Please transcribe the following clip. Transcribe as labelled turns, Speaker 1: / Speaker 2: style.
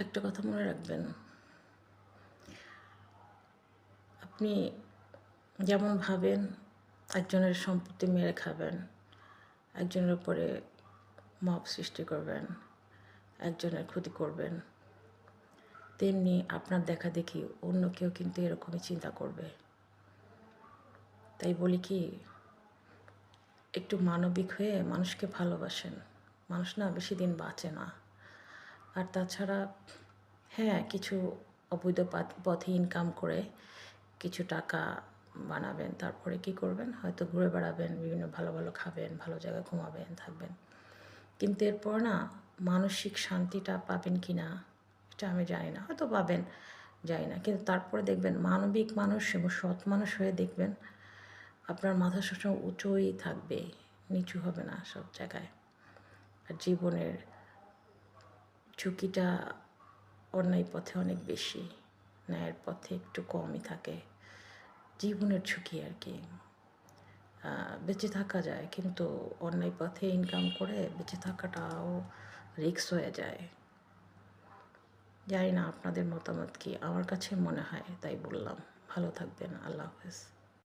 Speaker 1: একটা কথা মনে রাখবেন, আপনি যেমন ভাবেন একজনের সম্পত্তি মেরে খাবেন, একজনের উপরে মব সৃষ্টি করবেন, একজনের ক্ষতি করবেন, তেমনি আপনার দেখা দেখি অন্য কেউ কিন্তু এরকমই চিন্তা করবে। তাই বলি কি, একটু মানবিক হয়ে মানুষকে ভালোবাসেন। মানুষ না বেশি দিন বাঁচে না। আর তাছাড়া হ্যাঁ, কিছু অবৈধ পথে ইনকাম করে কিছু টাকা বানাবেন, তারপরে কি করবেন, হয়তো ঘুরে বেড়াবেন, বিভিন্ন ভালো ভালো খাবেন, ভালো জায়গায় ঘুমাবেন, থাকবেন। কিন্তু এরপর না মানসিক শান্তিটা পাবেন কি না এটা আমি জানি না, হয়তো পাবেন, জানি না। কিন্তু তারপরে দেখবেন মানবিক মানুষ এবং সৎ মানুষ হয়ে দেখবেন আপনার মাথা সবসময় উঁচুই থাকবে, নিচু হবে না সব জায়গায়। আর জীবনের ঝুঁকিটা অন্যায় পথে অনেক বেশি, ন্যায়ের পথে একটু কমই থাকে। জীবনের ঝুঁকি আর কি। বেঁচে থাকা যায়, কিন্তু অন্যায় পথে ইনকাম করে বেঁচে থাকাটাও রিস্ক হয়ে যায়। জানি না আপনাদের মতামত কি, আমার কাছে মনে হয়, তাই বললাম। ভালো থাকবেন, আল্লাহ হাফেজ।